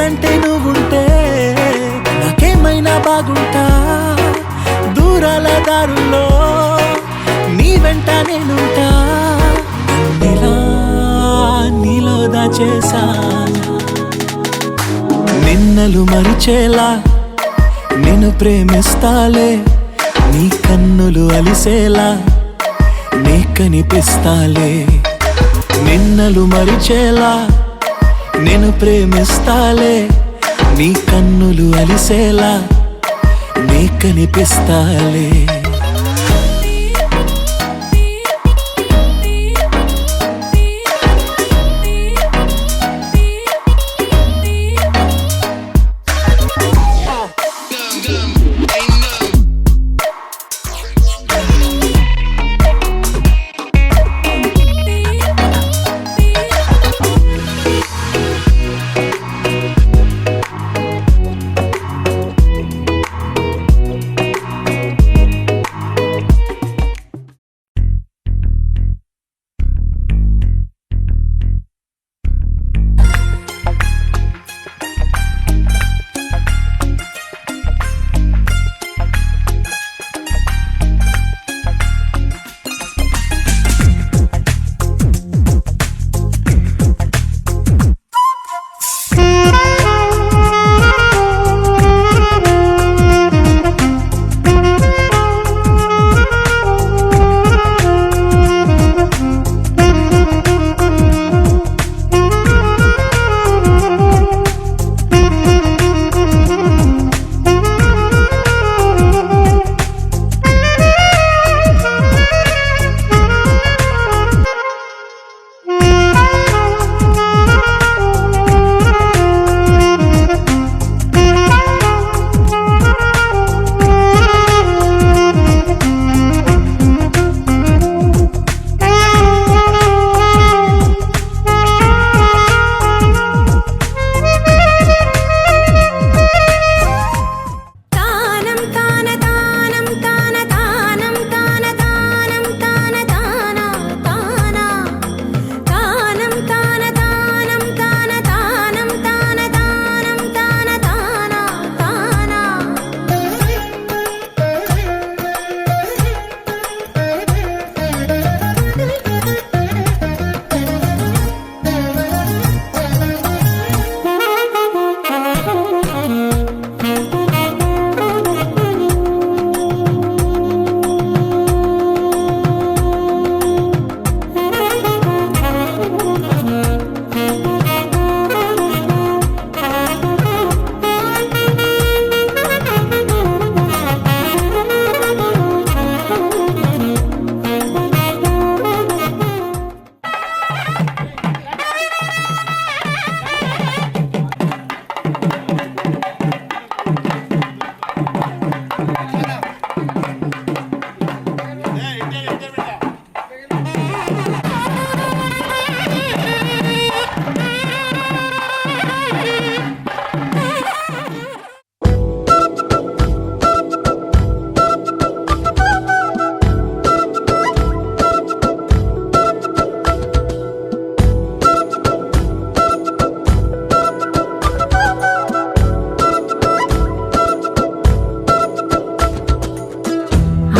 వెంటే నువ్వుంటే నాకేమైనా బాగుంటా. దూరాల దారుల్లో నీ వెంట నేనుంటా. నీలో దాచేసా నిన్నలు మరిచేలా నిన్ను ప్రేమిస్తాలే. నీ కన్నులు అలిసేలా నీ కనిపిస్తాలే. నిన్నలు మరిచేలా నిన్ను ప్రేమిస్తాలే. నీ కన్నులు అలిసేలా నీ కనిపిస్తాలే.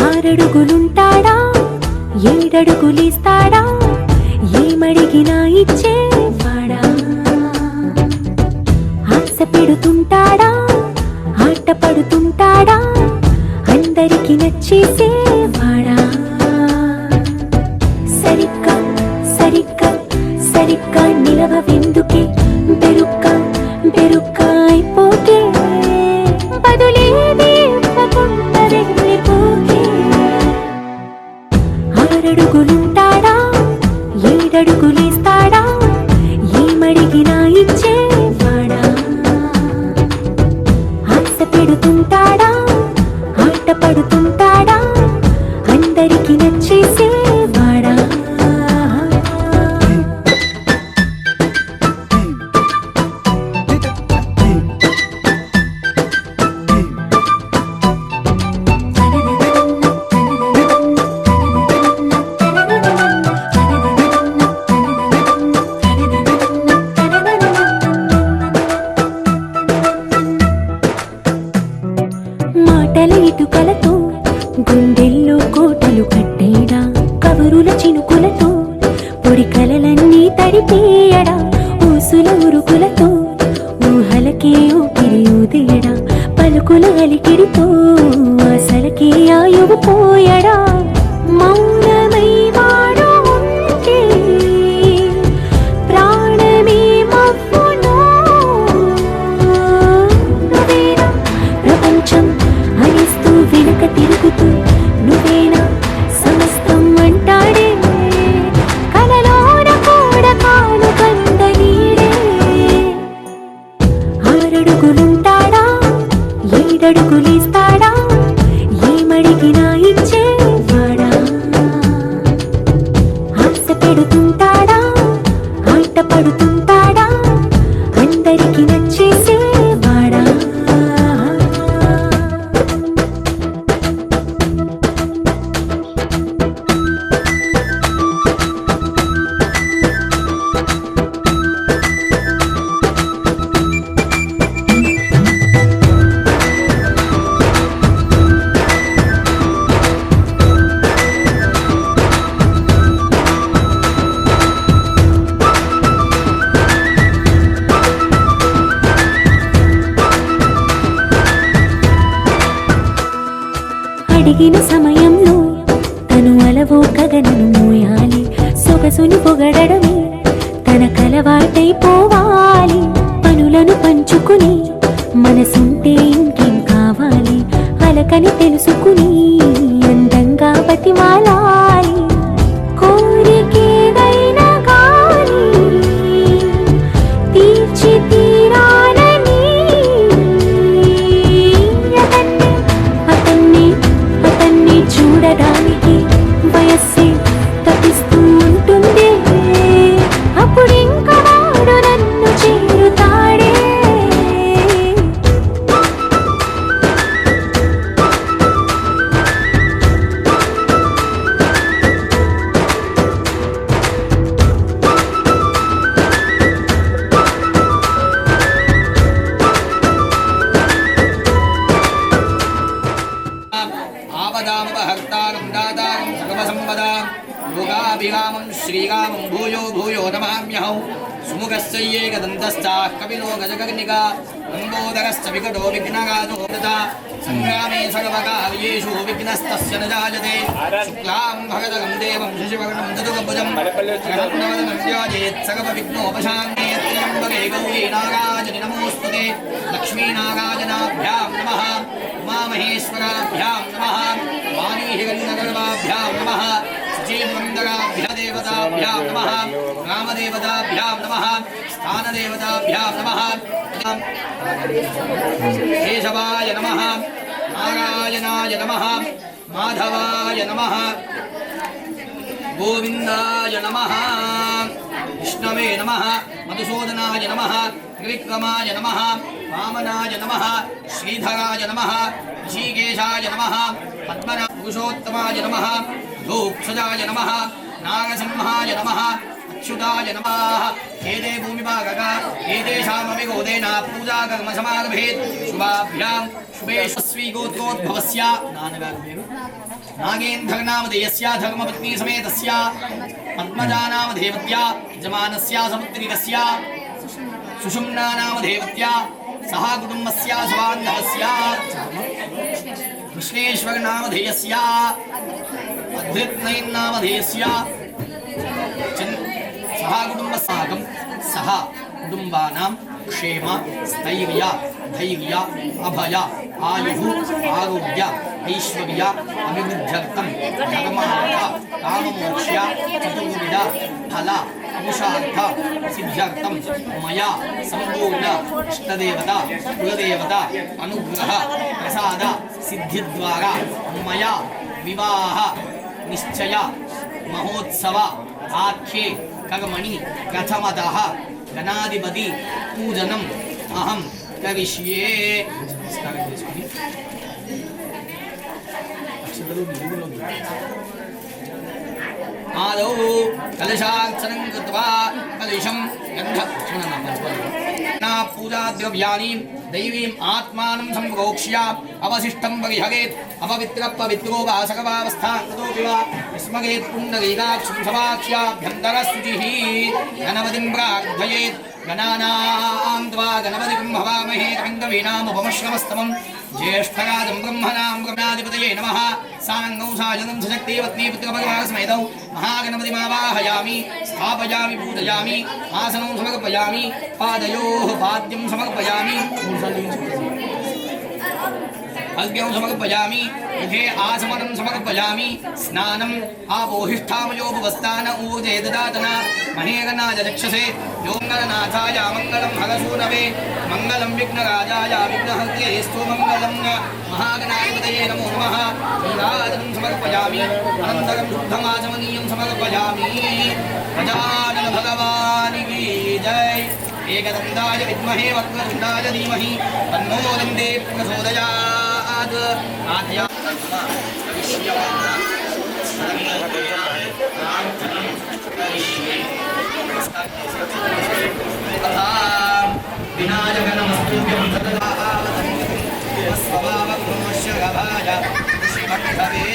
ఆరడుగులుంటాడా ఏడడుగులిస్తాడా ఏమడిగినా ఇచ్చేవాడా ఆశ పెడుతుంటాడా ఆట పడుతుంటాడా అందరికి నచ్చేసేవాడా సరిగ్గా సరిగ్గా సరిగ్గా నిలవెందుకే బెరుక్క బెరుక్క అయిపోకే బదులేది ఇవ్వకుండా వెళ్ళిపోకే ఆరడుగులుంటాడా ఏడడుగులేస్తాడా ఏమడిగినా ఇచ్చేవాడా ఆశ పెడుతుంటా చూపులతో ఊహలకే ఊపిరి ఊదేయడా పలుకుల అలికిడితో అసలకే ఆయువు పోయడా మౌనమై వాడు ఉంటే ప్రాణమే మవ్వును నువ్వేనా ప్రపంచం అనిస్తూ వెనుక తిరుగుతూ నువ్వేనా సమస్తం అంటాడే కలలోన కూడా కాను కంద నీడే ఆరడుగులుంటాడా ఏడడుగులేస్తాడా ఏమడిగినా ఇచ్చేవాడా ఆశ పెడుతుంటాడా ఆట పడుతుంటాడా అందరికి నచ్చేసేవాడా అడిగిన సమయంలో తను అలవో గగనను మోయాలి సొగసుని పొగడమే తన కలవాటైపోవాలి పనులను పంచుకుని మనసుంటే ఇంకేం కావాలి అలకని తెలుసుకుని అందంగా బతిమాలాలి కోరికేదైనా గాని తీర్చి తీరాలని అతన్ని చూడడానికి వయస్సే తప్పిస్తూ ఉంటుంది అప్పుడు ఇంకా వాడు నన్ను చేరుతాడే ఆపదామపహర్తారం దాతారం సర్వసంపదాం యోగాభిరామం శ్రీరామం భూయో భూయో నమామ్యహం సుముఖస్యైకదంతస్థాః కపిలో గజకర్ణికా లంబోదరశ్చ వికటో విఘ్నరాజో తథా సంగ్రామే సర్వకార్యేషు విఘ్నస్తస్య న జాయతే శుక్లాం భరతరం దేవం శశివర్ణం చతుర్భుజం ప్రసన్నవదనం ధ్యాయేత్ సర్వవిఘ్నోపశాంతయేత్ త్ర్యంబకే గౌరీ నారాయణి నమోస్తుతే లక్ష్మీనారాయణాభ్యాం నమః ఉమామహేశ్వరాభ్యాం నమః వాణీహిరణ్యగర్భాభ్యాం నమః శచీమందరాభ్యా దేవతాభ్యాం నమః రామదేవతాభ్యాం నమః స్థానదేవతాభ్యాం నమః కేశవాయ నమః నారాయణాయ నమః మాధవాయ నమః గోవిందాయ నమః విష్ణవే నమః మధుసూదనాయ నమః త్రివిక్రమాయ నమః వామనాయ నమః శ్రీధరాయ నమః ఋషికేశాయ నమః పద్మనాభ పురుషోత్తమాయ నమః ధూక్షజాయ నమః నారసింహాయ నమః అచ్యుతాయ నమః ఏదే భూమిభాగక ఏదేషామపి గోదేన పూజా కర్మ సమారభేత్ శుభాభ్యాం శుభేశ్వస్వీ గోత్రోద్భవస్య నాన్నగారు పేరు నాగేంద్రనామధేయస్య ధర్మపత్ని సమేతస్య పద్మజానామధేవత్య యజమానస్య సముద్రికస్య సుషుమ్నానామధేవత్య సహ కుటుంబస్య స్వాంధవస్య కృష్ణేశ్వరనామధేయస్య అద్రిత్నైర్నామధేయస్య సహ కుటుంబసాగం సహ కుటుంబానాం క్షేమ స్థైర్య ధైర్య అభయ ఆయు ఆరోగ్య ఐశ్వర్య అభివృద్ధ్యర్థం ధర్మార్థ కామమోక్ష్య చతుర్విధ ఫల పురుషార్థ సిద్ధ్యర్థం మయా సంపూర్ణ ఇష్టదేవత కులదేవత అనుగ్రహ ప్రసాద సిద్ధిద్వారా మయా వివాహ నిశ్చయ మహోత్సవ ఆఖ్యే కర్మణి ప్రథమతః గణాధిపతి పూజనం అహం కరిష్యే. నమస్కారం చేసుకుని ఆదౌ కలశార్చనం కృత్వా కలశం గంధ పూజా ద్రవ్యాని దైవీం ఆత్మానం సంప్రోక్ష్య అవశిష్టం పరిహరేత్ అపవిత్ర పవిత్రో వా సర్వావస్థాంగతోపి వా విస్మరేత్ పుండరీకాక్షం సమాఖ్యాభ్యంతరశుచిః గణపతిం ప్రార్థయేత్ गणानां त्वा गणपतिं भवामहे कविं कवीनामुपमश्रवस्तमं ज्येष्ठराजं ब्रह्मणां गणाधिपतये नमः साङ्गं साजनं सशक्तिपत्नी पुत्रभगवासमेतौ महागणपतिमावाहयामि स्थापयामि पूजयामि आसनं समर्पयामि पादयोः पाद्यं समर्पयामि अर्घ्यं समर्पयामि मुखे आसमनं समर्पयामि स्नानम् आपोहिष्ठामयोपवस्थान ऊर्जे ददातन महेगनाय रक्षसे योमङ्गलनाथाय मङ्गलं हरसूनवे मङ्गलं विघ्नराजाय विघ्नहर्त्यै स्तुमङ्गलं महागणाधिपतये नमो नमः नीराजनं समर्पयामि अनन्तरं शुद्धमाचमनीयं समर्पयामि गजानन भगवान् की जय एकदन्ताय विद्महे वक्रतुण्डाय धीमहि तन्नो दन्ते प्रचोदयात् आद्या विनायकनमस्तुभ्यं तदा स्वभावस्य गभाय श्रीमठवे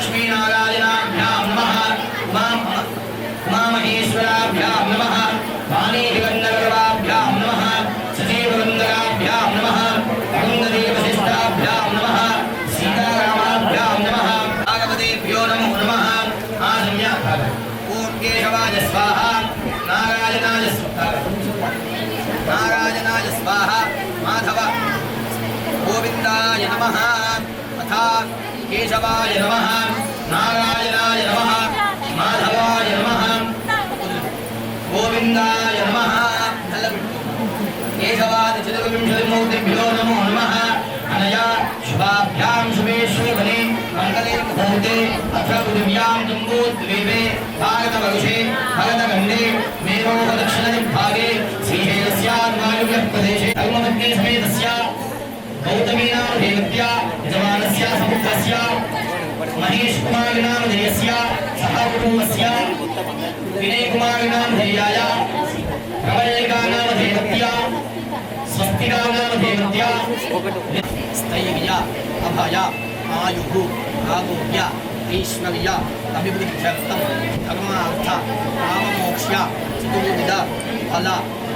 लक्ष्मीनारायणाभ्यां नमः उमामहेश्वराभ्यां नमः वाणीगन्धर्वाभ्यां नमः सजीवगन्धराभ्यां नमः वरुणदेवशिष्टाभ्यां नमः सीतारामाभ्यां नमः भागवतेभ्यो नमो नमः आसम्य ॐ केशवाय स्वाहा नारायणाय स्वाहा माधव गोविन्दाय नमः तथा केशवाय नमः नारायणाय नमः माधवाय नमः गोविन्दाय नमः केशवाय चतुर्विंशतिमूर्तिभ्यो नमो नमः अनया शुभाभ्यां शुभे शोभने मङ्गले मुहूर्ते अत्र पृथिव्यां जम्बूद्वीपे भारतवर्षे भरतखण्डे मेरोपदक्षिणदिग्भागे श्रीशैलस्याद्वायुव्यः प्रदेशे धर्मपत्नी समेतस्य गौतमीनामधेयस्य यजमानस्य समुद्रस्य महेशकुमारनामधेयस्य सह कुटुम्बस्य विनयकुमारनामधेयाय प्रवल्लिकानामधेयस्य स्वस्तिकानामधेयस्य स्थैर्य अभय आयुः आरोग्य ऐश्वर्य अभिवृद्ध्यर्थं धर्मार्थ काममोक्ष चतुर्विध फल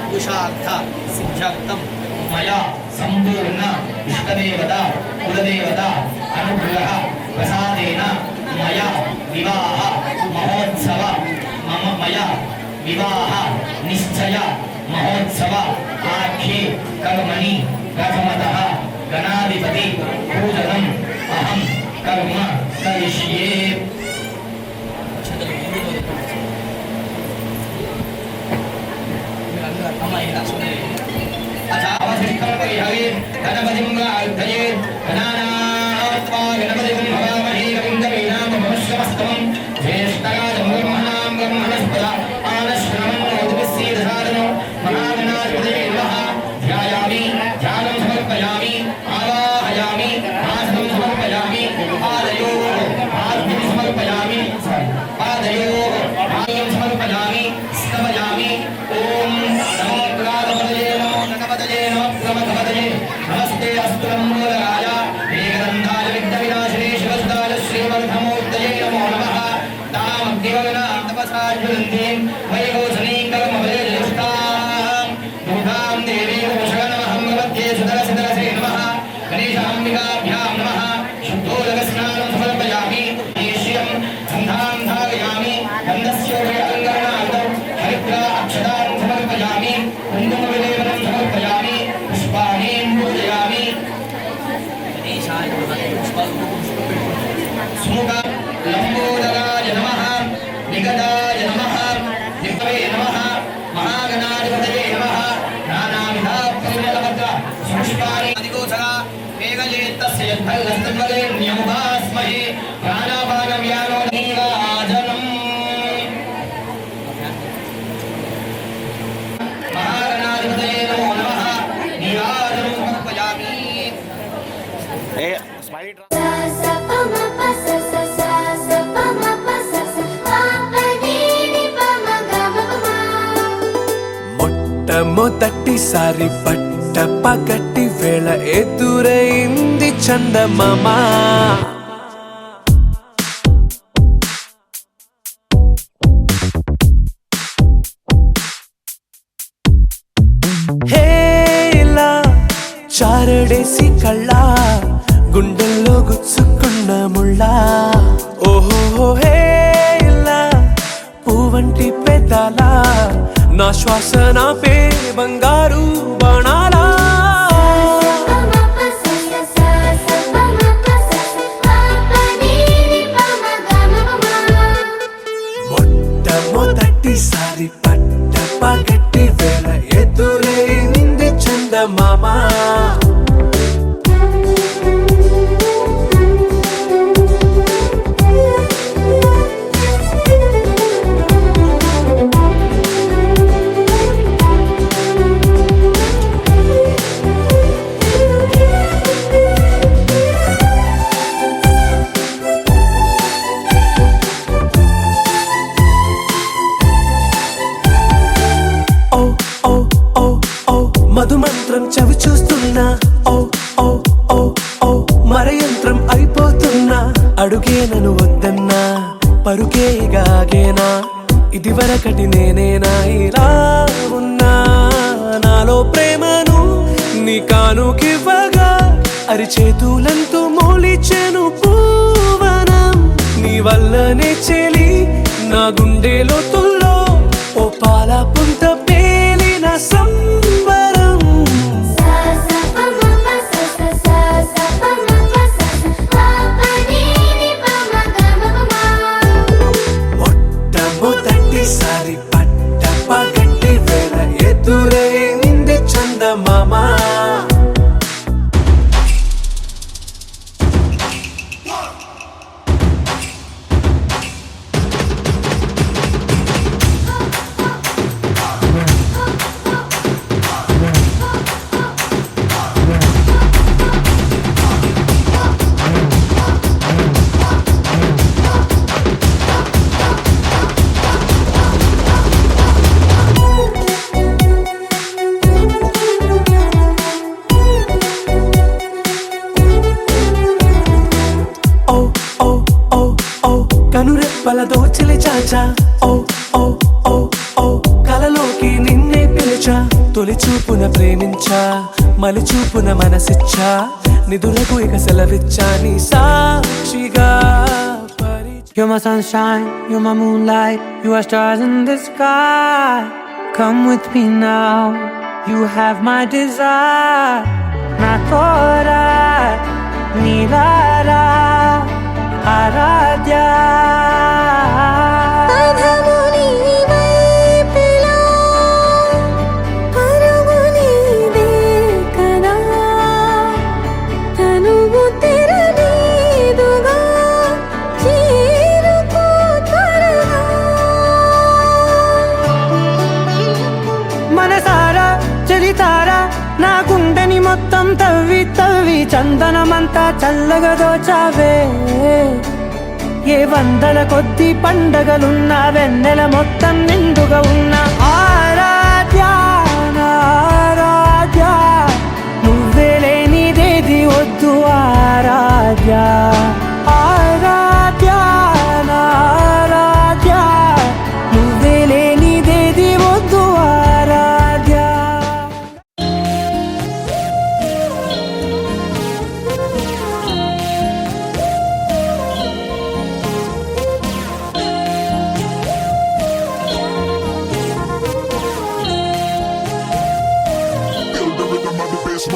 पुरुषार्थ सिद्ध्यर्थं मया संपूर्ण इष्टदेवता कुलदेवता अनुग्रह प्रसादेन मया विवाह महोत्सव मया विवाह निश्चय महोत्सव आख्ये कर्मणि प्रथमतः गणाधिपति पूजनम् अहं कर्म करिष्ये गणपतिं प्रार्थये गणानात्वा गणपतिं भवामहे कविं कवीनामुपमश्रवस्तमं ज्येष्ठराजं ब्रह्मणां ब्रह्मणस्पद आनश्रवन्नोतिभिस्सीदसादनो महागणाधिपतये नमः ध्यायामि ध्यानं समर्पयामि आवाहयामि आसनं समर्पयामि पादयोः पाद्यं समर्पयामि पादयोः पाद्यं समर्पयामि स्तवयामि ॐ नमो गणाधिपतये नमो गणपतये नमः प्रमथपतये नमस्ते अस्तु नमोदराय एकदन्ताय विघ्नविनाशिने शिवसुताय श्रीवर्धमूर्तये नमो नमः तामग्निवगनां तपसा ज्वलन्तीं वैघोषणीं कर्मफलेजुष्टां दुर्गां देवीं वशगणमहं प्रपद्ये सुदरसिदरसे नमः गणेशाम्बिकाभ्यां नमः शुद्धोदकस्नानं समर्पयामि ईश्यं सन्धां धारयामि गन्धस्योपयङ्करणार्थं हरिद्रा अक्षतां समर्पयामि कुङ्कुमविलेपनं समर्पयामि पुष्पाणीं पूजयामि गणेशाय नमः సుముఖ లంబోదరాయ నమః నిగదాయ నమః దివ్యవే నమః మహాగణాధిపతయే నమః నానావిధ పరిమళభద్ర పుష్పాణి అధిగోచర వేగయేత్తస్య యద్భైరస్తన్వలే న్యముపాస్మహే ప్రాణాపాన వ్యానో నీరాజనం మహాగణాధిపతయే నమో నమః నీరాజనం సమర్పయామి. సా సా ప మ ప స స సా సా ప మ ప స స ప ప ని ని ప మ గ మ ప మ. మొట్టమొదటిసారి పట్ట పగటి వేళ ఎదురైంది చందమామ హేలా చారడేసి కళ్ళ గుండెల్లో గుచ్చుకున్న ముళ్ళ ఓహో హేలా పువ్వంటి పెదాల నా శ్వాస నా పే బంగారు బాణాలా ప మ ప స స సా సా ప మ ప స స ప ప ని ని ప మ గ మ ప మ. మొట్టమొదటిసారి పట్ట పగటి వేళ ఎదురైంది చందమామ ఓ ఓ ఓ ఓ మధుమంత్రం చవి చూస్తున్నా ఓ ఓ ఓ ఓ మరయంత్రం అయిపోతున్నా అడుగే నన్ను వద్దన్నా పరుకేగాగేనా ఇదివరకటి నేనేనా ఇలా ఉన్నా నాలో ప్రేమను నీ కానుకివ్వగా అరిచేతులంతో మోలిచెను పూవనం నీ వల్లనే చెలి నా గుండెలో తుల్లో ఓ పాల పుంత పేలిన సంబరం సా సా ప మ ప స స సా సా ప మ ప స స ప ప ని ని ప మ గ మ ప మ. మొట్టమొదటిసారి పట్ట పగటి వేళ ఎదురైంది చందమామ ఓ ఓ ఓ ఓ కనురెప్పల దోచిలి చాచా ఓ ఓ ఓ ఓ కలలోకి నిన్నే పిలిచా తొలి చూపున ప్రేమించా మలి చూపున మనసిచ్చా నిదులకు ఇక సెలవిచ్చా నీ సాక్షిగా You're my sunshine, you're my moonlight, you are stars in the sky. Come with me now, you have my desire. Na tora, nilara, aradya. పదము నీ వైపులా పరుగు నీదే కదా తనువు తెర మీదుగా చేరుకో త్వరగా. మనసారా చలితారా నా గుండెని మొత్తం తవ్వి తవ్వి చందనమంతా చల్లగా దోచావే ఏ వందల కొద్ది పండగలున్నా వెన్నెల మొత్తం నిండుగా ఉన్న ఆరాధ్య నా ఆరాధ్య నువ్వే లేనిదేది వద్దు ఆరాధ్య ఆరాధ్య నా ఆరాధ్య నువ్వే లేనిదేది వద్దు ఆరాధ్య. Feel the rhythm of the bass,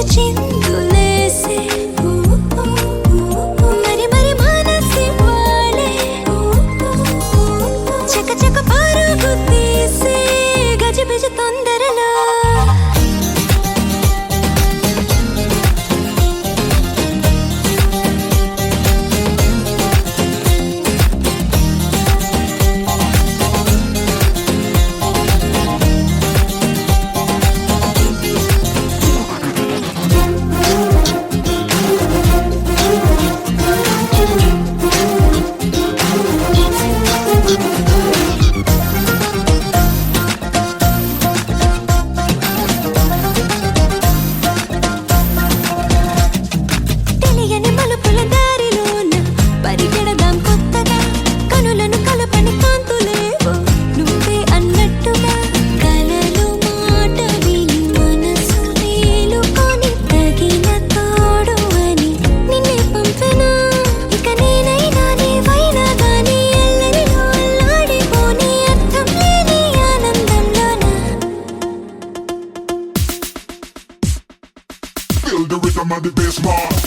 చిరు చిందులేసే మరి మరి మనసి వాలే చక చక పరుగు తీసే గజిబిజి తొందరలో తెలియని మలుపుల దారిలోన పరిగెడదాం కొత్తగా కనులను కలపని కాంతులేవో నువ్వే అన్నట్టుగా కలలు మాట విని మనసు మేలుకొని తగిన తోడు అని నిన్నే పంపెనా ఇక నేనైనా నీవైనా గానీ ఎల్లరిలో అల్లాడిపోని అర్థం లేని ఆనందంలోన Feel the rhythm of the bass mark.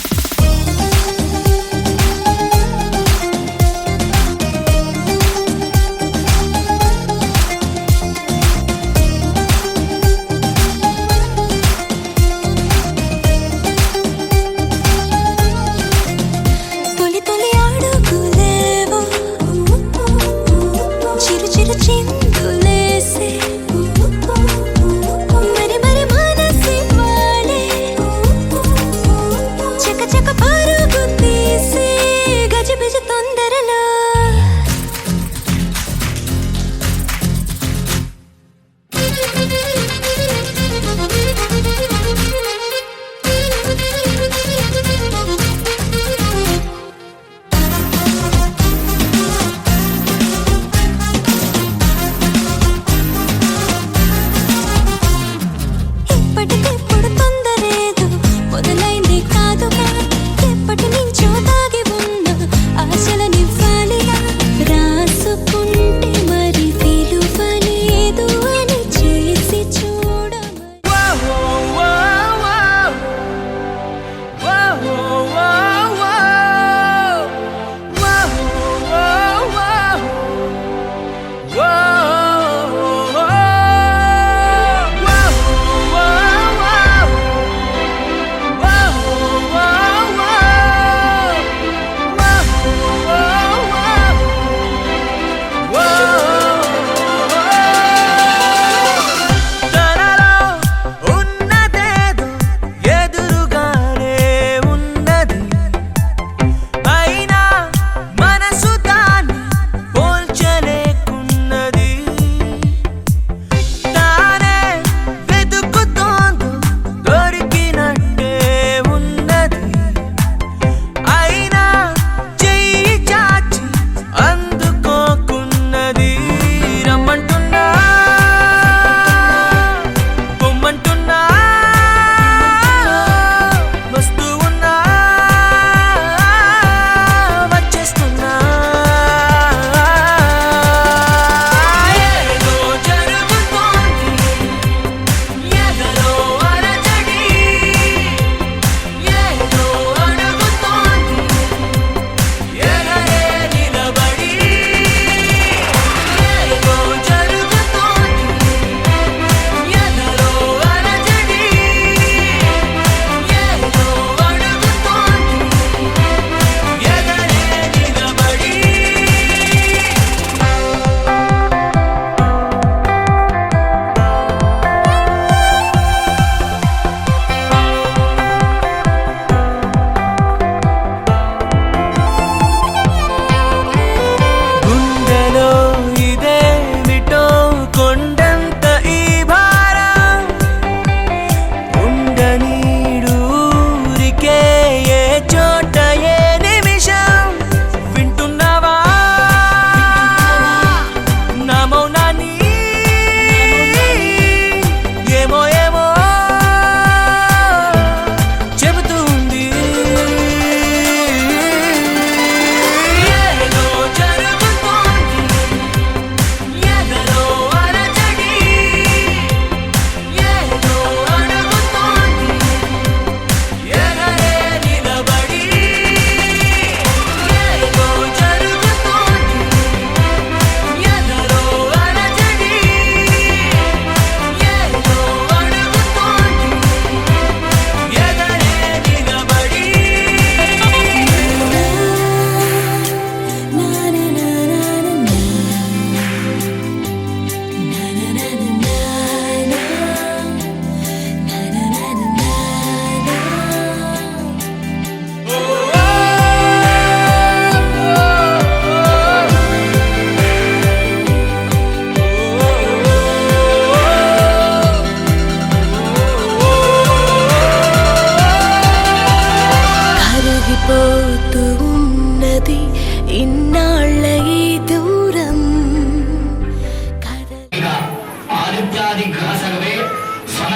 తొలి తొలి అడుగులేవో చిరు చిరు చిందులేసే మరి మరి మనసి వాలే చక చక పరుగు తీసే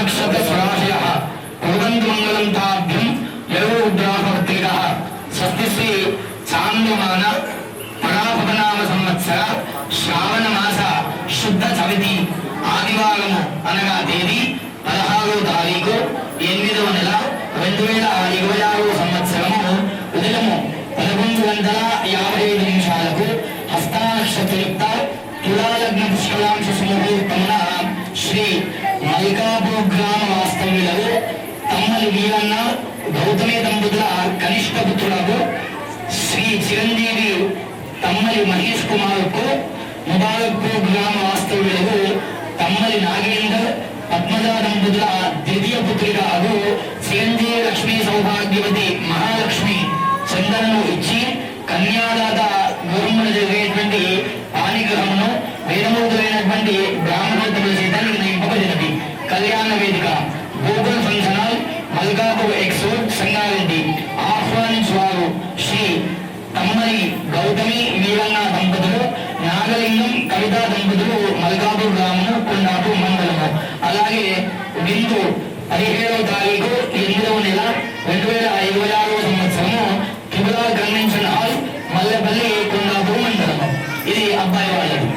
నక్షత్రస్వరాశయః కుర్వంతు మంగళం తాభ్యం యయోరుద్రాహవత్రికः స్వస్తి శ్రీ చాంద్రమాన పరాభవనామ సంవత్సర శ్రావణ మాస శుద్ధ చవితి ఆదివారము అనగా తేదీ 16వ తారీఖు 8వ నెల 2026 సంవత్సరము ఉదయము 11:55 హస్తానక్షత్రయుక్త తులాలగ్న పుష్కలాంశ సుముహూర్తమున శ్రీ మల్కాపూర్ గ్రామ వాస్తవ్యులకు తమ్మలి వీరన్న గౌతమి దంపతుల కనిష్ట పుత్రులకు శ్రీ చిరంజీవి తమ్మలి మహేష్ కుమార్కు ముబారక్పూర్ గ్రామ వాస్తవ్యులకు తమ్మలి నాగేందర్ పద్మజా దంపతుల ద్వితీయ పుత్రికకు చిరంజీవి లక్ష్మీ సౌభాగ్యవతి మహాలక్ష్మి చందనను ఇచ్చి కన్యాదాత గురుమున జరిగేటువంటి పాణిగ్రహమును వేదమూర్తులైనటువంటి బ్రాహ్మణోత్తముల చేత నిర్ణయింపబడినది. కళ్యాణ వేదిక Google function hall Malkapur X Sangareddy. ఆహ్వానించువారు శ్రీ తమ్మలి గౌతమి వీరన్న దంపతులు, నాగలింగం కవితా దంపతులు, మల్కాపూర్ గ్రామము, కొండాపూర్ మండలము. అలాగే బిందు 17వ తారీఖు 8వ నెల 2026 సంవత్సరము త్రిపుర కన్వెన్షన్ హాల్ మల్లెపల్లి, కొండాపూర్ మండలము. ఇది అబ్బాయి వాళ్ళది.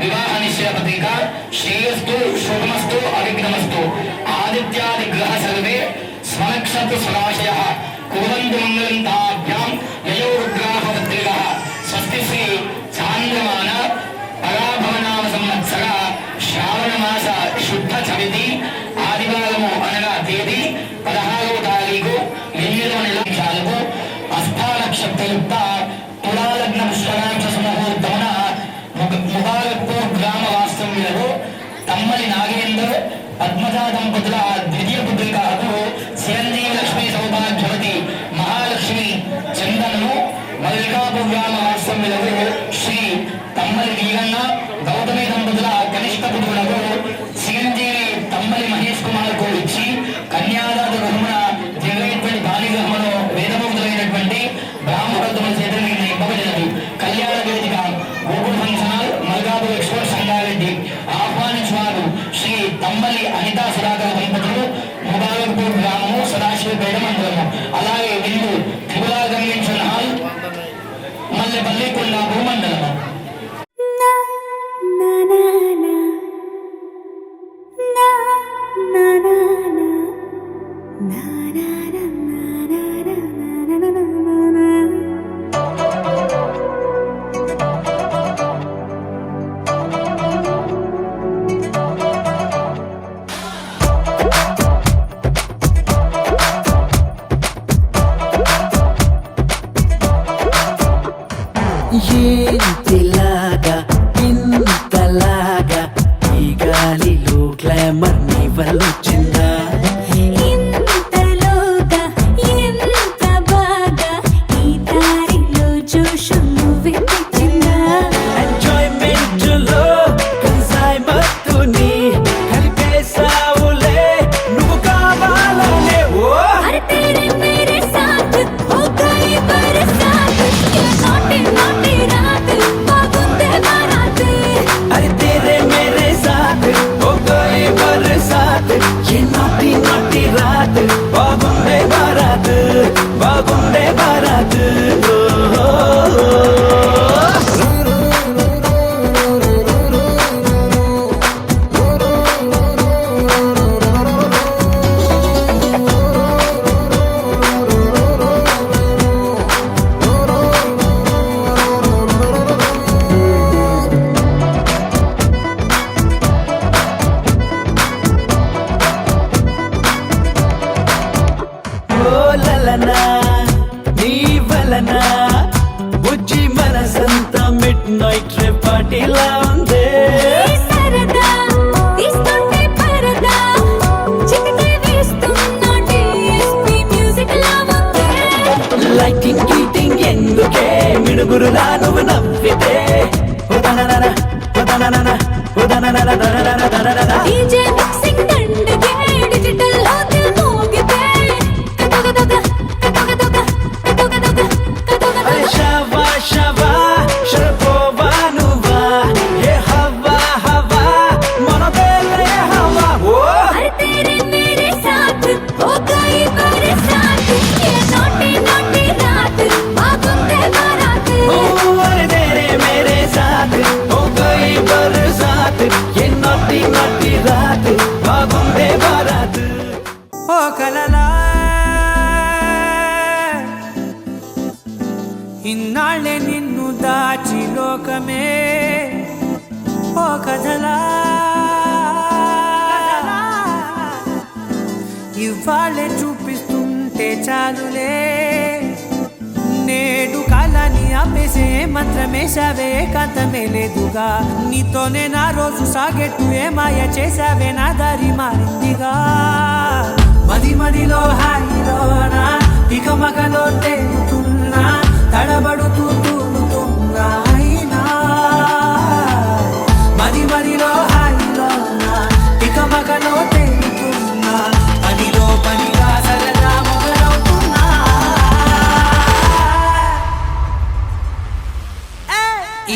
వివాహ నిశ్చయ పత్రిక శ్రేయస్తు శుభమస్తు అవిఘ్నమస్తు ఆదిత్యాది గ్రహ సర్వే స్వనక్షత్ర స్వరాశయః కుర్వంతు మంగళం తాభ్యాం యయోరుద్రాహవత్రికः స్వస్తి శ్రీ చాంద్రమాన పరాభవనామ సంవత్సర శ్రావణ మాస శుద్ధ చవితి ఆదివారము అనగా తేదీ 16వ తారీఖు 8వ నెల హస్తానక్షత్రయుక్త తులాలగ్న పుష్కలాంశ సుముహూర్తమున ముబారక్పూర్ గ్రామ వాస్తవ్యులకు తమ్మలి నాగేందర్ పద్మజా దంపతుల ద్వితీయ పుత్రికకు చిరంజీవి లక్ష్మీ సౌభాగ్యవతి మహాలక్ష్మి చందనను మల్లికాపూర్ గ్రామ వాస్తవ్యులకు శ్రీ తమ్మలి వీరన్న గౌతమి దంపతుల కనిష్ట పుత్రులకు చిరంజీవి తమ్మలి మహేష్ కుమార్కు ఇచ్చి కన్యాదాత గృహమున జరిగేటువంటి బాలిగ్రహమును వేదమూర్తులైనటువంటి బ్రాహ్మణోత్తముల చేత నిర్ణయింపబడినది. కళ్యాణ వేదిక Google function hall Malkapur export Sangareddy. ఆహ్వానించువారు శ్రీ తమ్మలి అనితా సుధాకర్ దంపతులు, ముబారక్పూర్ గ్రామము, సదాశివపేట మండలము. అలాగే విందు త్రిపుర కన్వెన్షన్ హాల్ మల్లెపల్లి, కొండాపూర్ మండలము. ఏంటిలాగా ఇంతలాగా ఈ గాలిలో గ్లామర్ నీ వల్లొచ్చిందా? ఇంతలోగా ఎంత బాగా ఈ దారిలో జోషు నువ్వే తెచ్చిందా? ఎంజాయ్మెంట్ లో కన్సైమత్తుని కలిపేసావులే నువ్వు కావాలనే. ఓ అరే तेरे मेरे साथ हो गई बरसात ये नोटी नोटी रात बागुंदे बारात अरे तेरे मेरे साथ हो गए बरसात ये नौटी नौटी रात बागुंडे बारात बागुंडे बारात. లలనా నీ వలన బుజ్జి మనసంతా మిడ్ నైట్ రే పార్టీలా ఉంది. సరదా తీస్తుంటే పరదా చిటికే వేస్తున్నా డిఎస్పీ మ్యూజిక్ లా ఉంది. లైటింగ్ గీటింగ్ ఎందుకే మిడుగురులా నువ్వు నవ్వితే ఉదననన ఉదననన ఉదననన దననన దననన. డీజే మిక్సింగ్ దండగే డిజిటల్ లో దిల్ మోగితే కతగదగ కతగదగ కతగదగ కతగదగ. షవా షవా షరపోవా నువ్వా కథలా ఇవాళే చూపిస్తుంటే చాలులే నేడు కాలాన్ని ఆపేసే మంత్రమేశావే కాంతమే లేదుగా నీతోనే నా రోజు సాగెట్టు ఏ మాయ చేశావే నా దారి మారిందిగా మది మదిలో హాయిలోనా ఇక మగలో తేలుతున్నా తడబడుతూ తూలుతున్నా అయినా మది మదిలో హాయిలోనా ఇక మగలో తేలుతున్నా పనిలో పనిగా సరదా మొదలవుతున్నా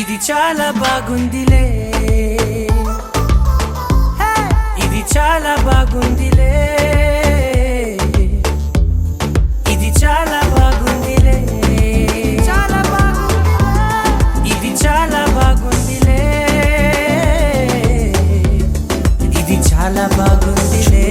ఇది చాలా బాగుందిలే ఇది చాలా బాగుందిలే ఇది చాలా బాగుందిలే చాలా బాగుందిలే ఇది చాలా బాగుందిలే ఇది చాలా బాగుందిలే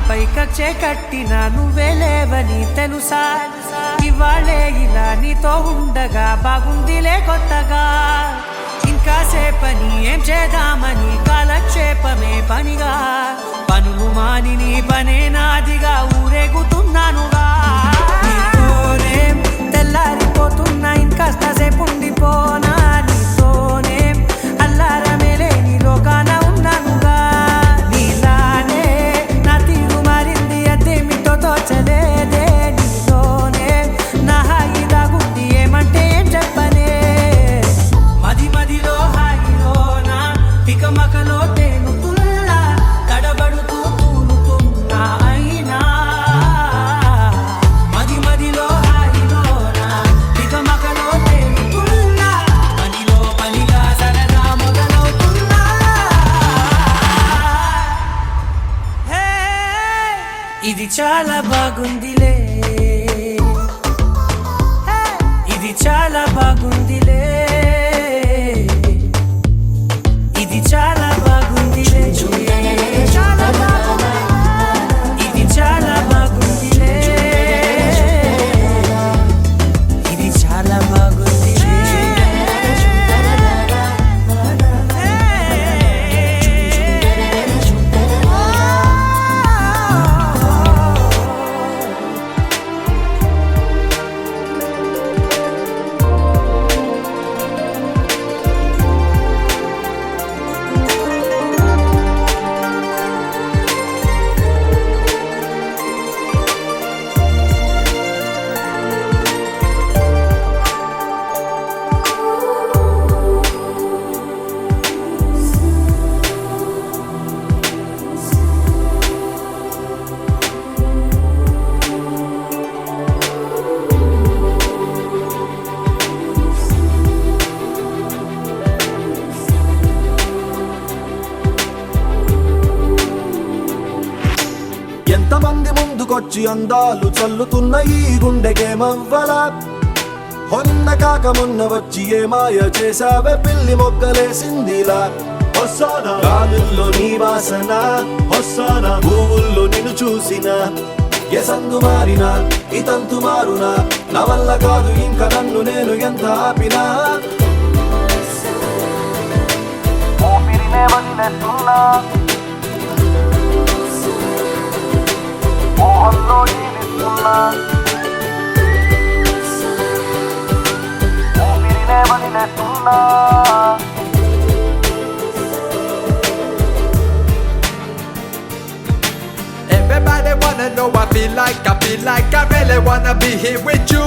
పైకచ్చే కట్టినా నువ్వే లేవని తెలుసా ఇవాళే ఇలా నీతో ఉండగా బాగుందిలే కొత్తగా ఇంకా సేపని ఏం చేద్దామని కాలక్షేపమే పనిగా పనులు మాని నీ పనే నాదిగా ఊరేగుతున్నానుగా నీతోనే తెల్లారిపోతున్నా ఇంకాస్త సేపు ఉండిపోనా నీతోనే అల్లారమే లేని లోకాన ఉన్నానుగా నీలానే నా తీరు మారింది అదేమిటో తోచలేదే నీతోనే నా హాయి దాగుంది ఏమంటే ఏం చెప్పనే మది మదిలో హాయిలోనా తికమకలో తేలుతున్నా తడబడుతూ తూలుతున్నా అయినా మది మదిలో హాయిలోనా తికమకలో తేలుతున్నా పనిలో పనిగా సరదా మొదలవుతున్నా హే ఇది చాలా బాగుందిలే ఇది చాలా బాగుందిలే ఇది చాలా బాగుందిలే చాలా బాగుందిలే ఇది చాలా బాగుందిలే ఇది చాలా బాగుందిలే ఎంతమంది ముందుకొచ్చి అందాలు చల్లుతున్న ఈ గుండెకేమవ్వలా హొన్న కాక మొన్న వచ్చి ఏ మాయ చేసావే పిల్లి మొగ్గలేసిందిలా వస్తానా గాలుల్లో నీ వాసన వస్తానా పువ్వుల్లో నిన్ను చూసిన ఏ సందు మారినా ఈ తంతు మారునా నా వల్ల కాదు ఇంకా నన్ను నేను ఎంత ఆపినా ఊపిరినే వదిలేస్తున్నా మోహంలో జీవిస్తున్నా ఊపిరినే వదిలేస్తున్నా know I feel like I really wanna be here with you.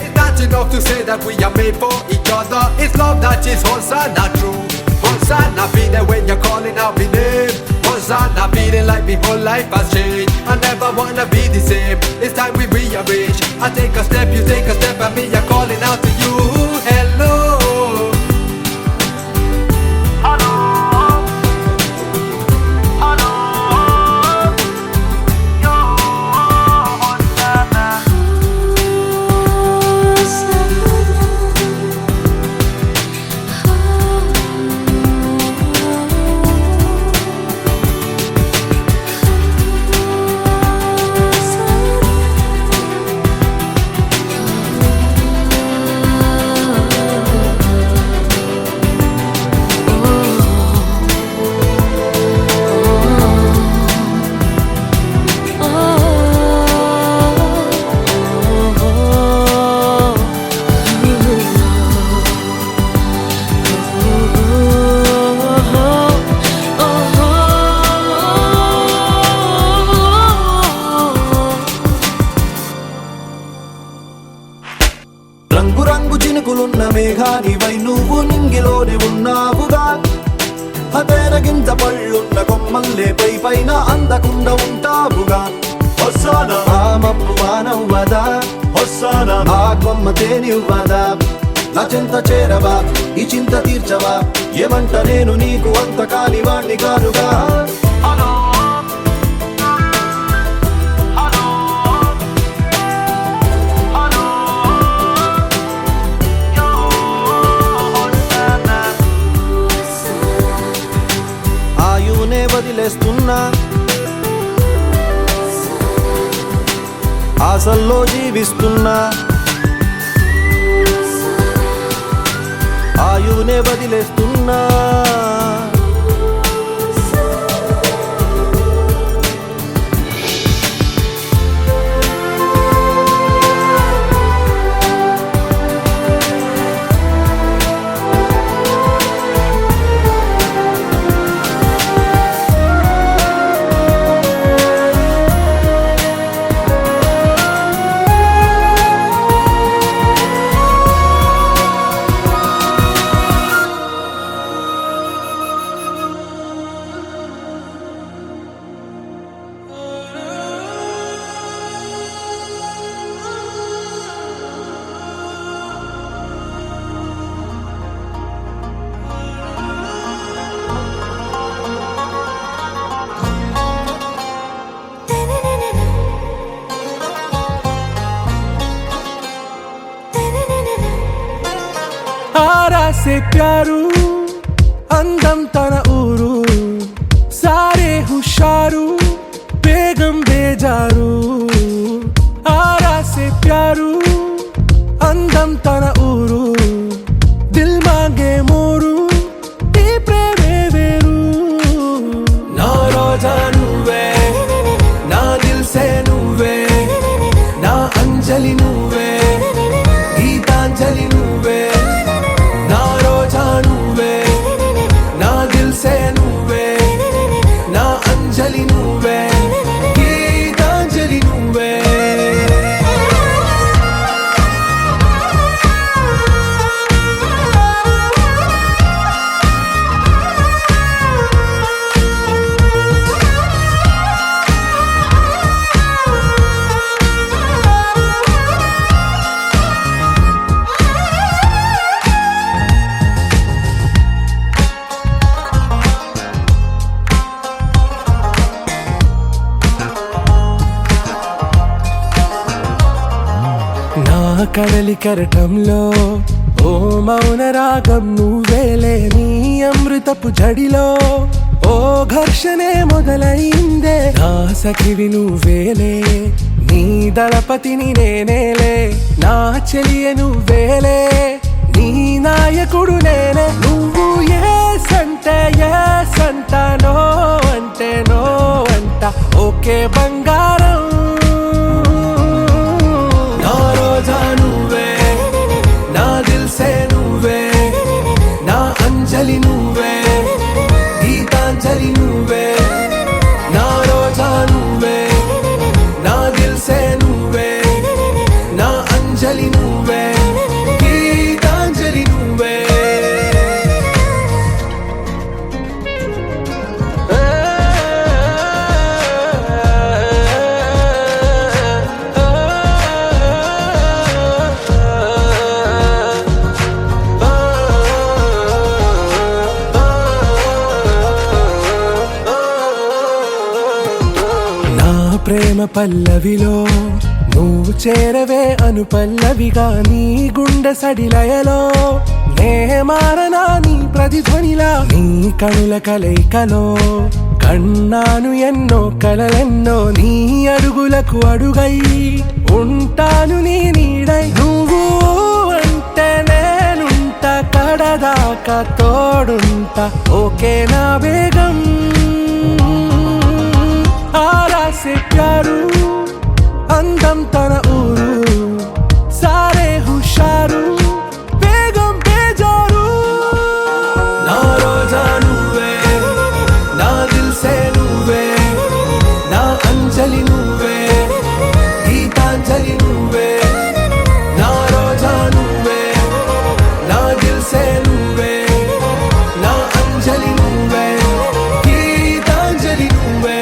It's not enough to say that we are made for each other. It's love that is Hosanna true. Hosanna feeling when you're calling out my name. Hosanna feeling like my whole life has changed. I never wanna be the same. It's time we rearrange. I take a step, you take a step, and me I'm calling out to you. Hello. రంగు రంగు చినుకులున్న మేఘానివై నువ్వు నింగిలోనే ఉన్నావుగా. హతేరగింజ పళ్ళున్న కొమ్మల్లే పైన అందకుండా ఉంటావుగా. హొస్సానా ఆ మబ్బు వానవ్వదా, హొస్సానా ఆ కొమ్మ తేనివ్వదా. నా చింత చేరవా, ఈ చింత తీర్చవా, ఏమంట నేను నీకు అంత కానివాణ్ణి కానుగా. ఆయునే వదిలేస్తున్నా, ఆశల్లో జీవిస్తున్నా. ఆయునే వదిలేస్తున్నా. आरा से प्यारू అందం తన ఊరు సారే హుషారు బేగం బేజారు. ఆరా से प्यारू అందం తన ఊరు దిల్ మాంగే మోరు ఈ ప్రేమే వేరు. నా రోజా నువ్వే, నా దిల్ సే నువ్వే, నా అంజలి నువ్వే, గీతాంజలి నువ్వే. నా రోజా నువ్వే, నా దిల్ సే నువ్వే, నా అంజలి నువ్వే, గీతాంజలి నువ్వే. నా కడలి కరటంలో ఓ మౌన రాగం నువ్వేలే. నీ అమృతపు జడిలో ఓ ఘర్షణే మొదలైందే. నా సఖివి నువ్వేలే, నీ దళపతిని నేనేలే. నా చెలియ నువ్వేలే, నీ నాయకుడు నేనే. నువ్వు ఏ సంటే ఏ సంట, నో అంటే నో అంట. ఓకే బంగారం. నా రోజా నువ్వే, నా దిల్ సే నువ్వే, నా అంజలి నువ్వే, గీతాంజలి నువ్వే. నా రోజా నువ్వే, ప్రేమ పల్లవిలో నువ్వు చేరవే అను పల్లవిగా నీ గుండె సడిలయలో నే మారనా నీ ప్రతిధ్వనిలా నీ కనుల కలయికలో కన్నాను ఎన్నో కలలెన్నో నీ అడుగులకు అడుగై ఉంటాను నీ నీడై నువ్వు అంటే నేనుంట కడదాకా తోడుంటా ఓకే నా బేగం आरा से प्यारू అందం తన ఊరు సారే హుషారు బేగం బేజారు నా రోజా నువ్వే నా దిల్ సే నువ్వే నా అంజలి నువ్వే గీతాంజలి నువ్వే నా రోజా నువ్వే నా దిల్ సే నువ్వే నా అంజలి నువ్వే గీతాంజలి నువ్వే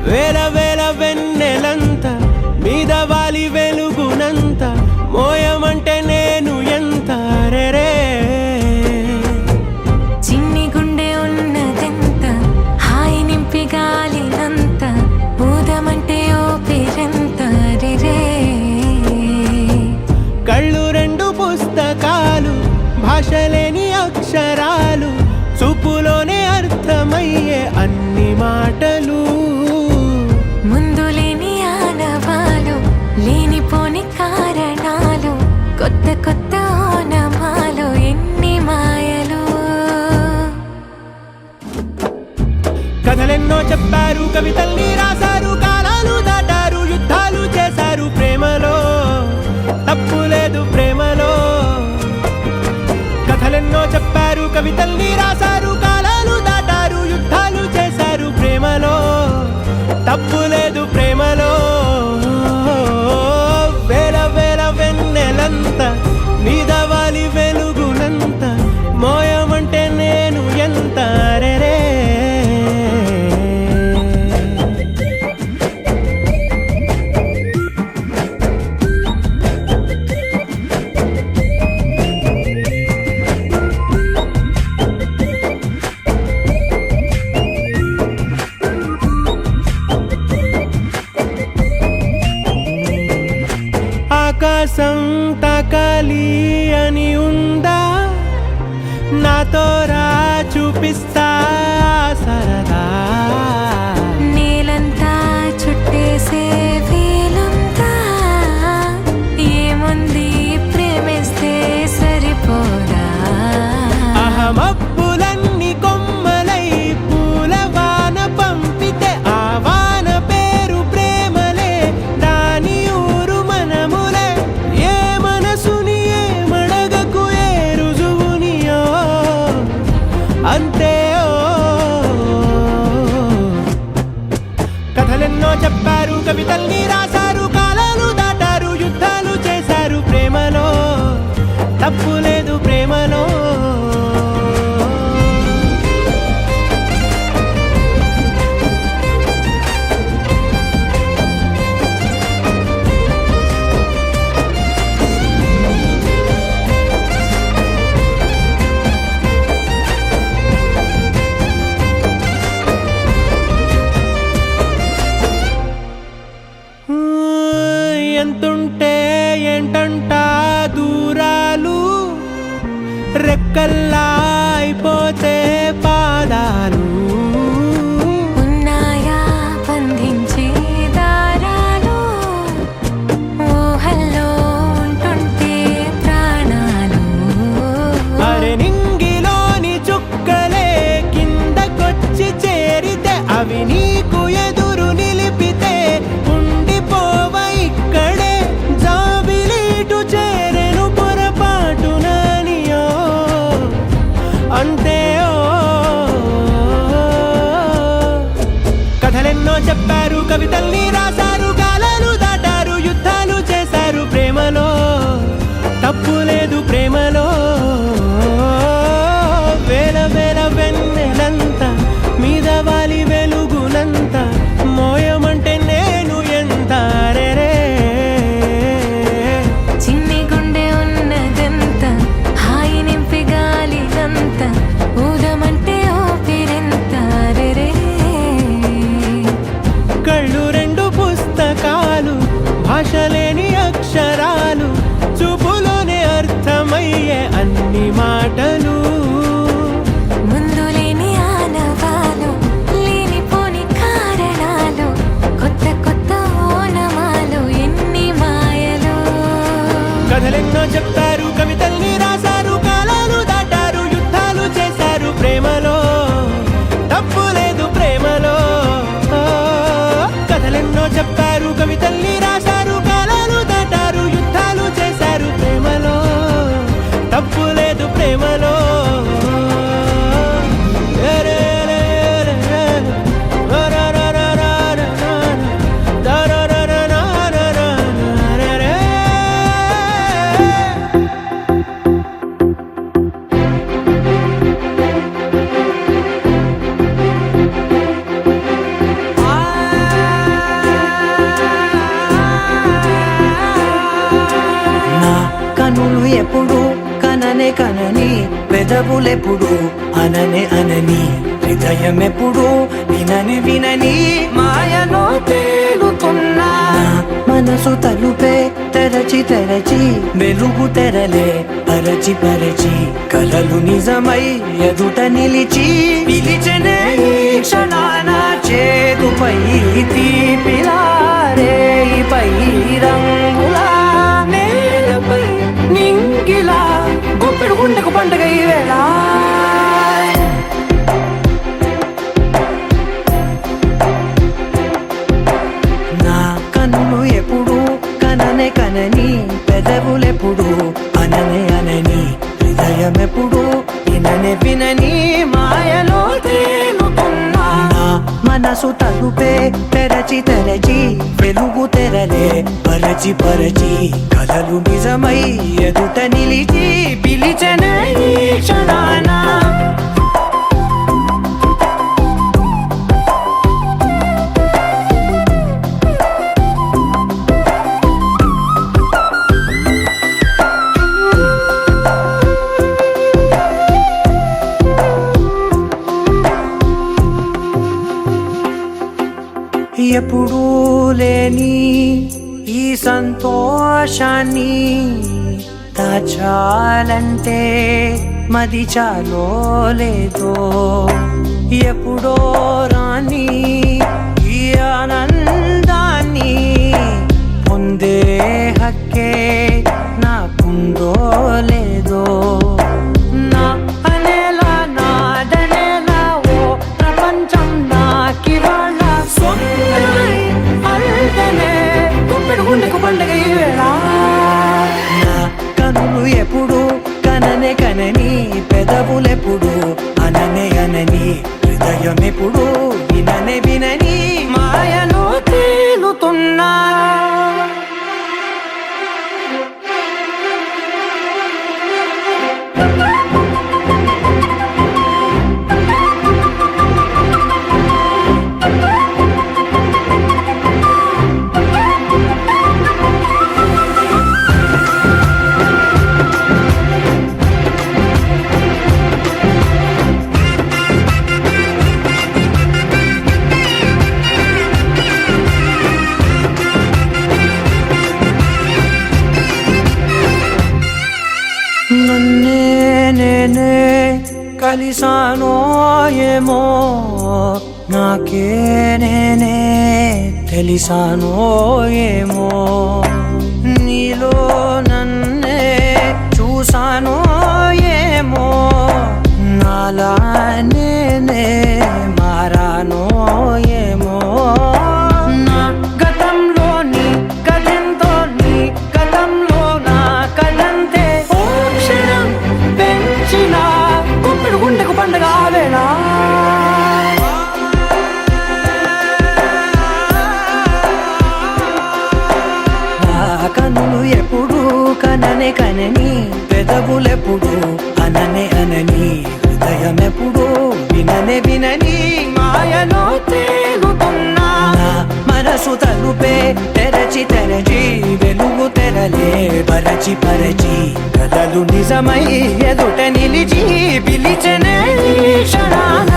వేల వేల వెన్నెలంత మీద వాలి వెలుగునంత మోయమంటే నేను ఎంత రెరే చిన్ని గుండె ఉన్నదెంత హాయి నింపి గాలినంత ఊదమంటే ఓ పేరెంత రెరే కళ్ళు రెండు పుస్తకాలు భాషలేని అక్షరాలు చూపులోనే అర్థమయ్యే అన్ని మాటలు ముందు లేని ఆనవాలు లేనిపోని కారణాలు కొత్త కొత్త ఓనమాలు ఎన్ని మాయలు కథలెన్నో చెప్పారు కవితల్ని రాశారు కాలాలు దాటారు యుద్ధాలు చేశారు ప్రేమలో తప్పు లేదు ప్రేమలో కథలెన్నో చెప్పారు కవితల్ని రాశారు కాలాలు దాటారు యుద్ధాలు చేశారు ప్రేమలో తప్పు లేదు ప్రేమలో వేల వేల వెన్నెలంత మీద వాలి వెలుగునంత మోయమంటే నేను ఎంత రెరే ఆకాశం తాకాలి అని ఉందా నాతో రా చూపిస్తా సరదా నేలంతా చుట్టేసే వీలుందా ఏముంది ప్రేమిస్తే సరిపోదా అహమప్పులన్నీ కొమ్మలై పూల వాన పంపితే ఆ వాన పేరు ప్రేమలే దాని ఊరు మనములే ఏ మనసుని ఏ మడగకు ఏ రుజువునియో అంతే కథలెన్నో చెప్పారు కవితల్ని రాశారు కాలాలు దాటారు యుద్ధాలు చేశారు ప్రేమలో తప్పు లేదు ప్రేమలో ఎంతుంటే ఏంటంట దూరాలు రెక్కల్లా అయిపోతే పాదాలు ఉన్నాయా బంధించే దారాలు ఊహల్లో ఉంటుంటే ప్రాణాలు అరే నింగిలోని చుక్కలే కిందకొచ్చి చేరితే అవి నీకు ఎదురు నిలిపితే ఉండిపోవ ఇక్కడే జాబిలీటు చేరెను పొరపాటు నానియో అంతే కథలెన్నో చెప్పా పెదవులెప్పుడు అననే అనని హృదయం ఎప్పుడు వినని వినని మాయలో తేలుతున్నా మనసు తలుపే తెరచి తెరచి వెలుగు తెరలే పరచి పరచి కలలు నిజమై ఎదుట నిలిచి పిలిచనే ఈ క్షణాన చేతుపై తీపిలారే పై రంగులా నేలపై నింగిలా గుప్పెడు గుండెకు పండుగ ఈ వేళ నా కన్నులు ఎప్పుడు కననే కనని పెదవులెప్పుడు అననే అనని హృదయం ఎప్పుడు విననే వినని మాయలో తేలుతున్నా నా మనసు తలుపే తెరచి తెరచి వెలుగు తెరలే పరచి పరచి కలలు నిజమై ఎదుట నిలిచి పిలిచనే ఈ క్షణాన ఎప్పుడూ లేని ఈ సంతోషాన్ని దాచాలంటే మది చాలో లేదో ఎప్పుడో రాని ఈ ఆనందాన్ని పొందే హక్కే నాకుందో లేదో నా అనేలా నాదనేలా ఓ ప్రపంచం నాకివాళ్ళ పండుగ ఈ వేళ నా కనులు ఎప్పుడు కననే కనని పెదవులెప్పుడు అననే అనని హృదయం ఎప్పుడు విననే వినని మాయలో తేలుతున్నా నన్నే నేనే కలిసానో ఏమో నాకే నేనే తెలిసానో ఏమో నీలో నన్నే చూసానో ఏమో నాలా నేనే మారానో ఏమో నా గతంలోని కథంతో నీ గతంలో నా కథంతే ఓ క్షణం పెంచిన గుప్పెడు గుండెకు పండుగ వేళ కనులు ఎప్పుడు కననే కనని పెదవులెప్పుడు అననే అనని హృదయం ఎప్పుడు విననే వినని మాయలో తేలుతున్నా మనసు తలుపే తెరచి తెరచి వెలుగు తెరలే పరచి పరచి కలలు నిజమై ఎదుట నిలిచి పిలిచనే క్షణాన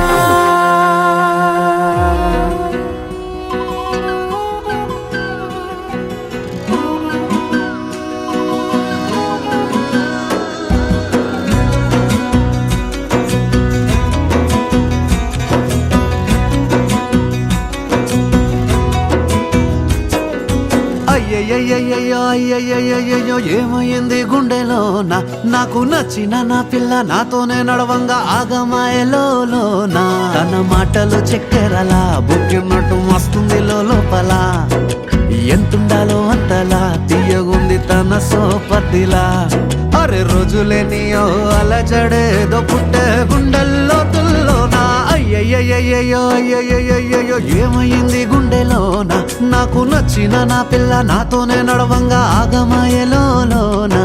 అయ్యయ్యో ఏమైంది గుండెలోన నాకు నచ్చిన నా పిల్ల నాతోనే నడవంగా ఆగమాయలోన తన మాటలు చక్కెరలా బుక్కినట్టు మస్తుంది లోపల ఎంతుండాలో అంతలా తీయగుంది తన సోపతిలా అరే రోజులేనియో అలజడేదో పుట్టే గుండెల్లో తుల్లోనా అయ్యయ్యో ఏమైంది గుండెలోన నాకు నచ్చిన నా పిల్ల నాతోనే నడవంగా ఆగమాయలోనా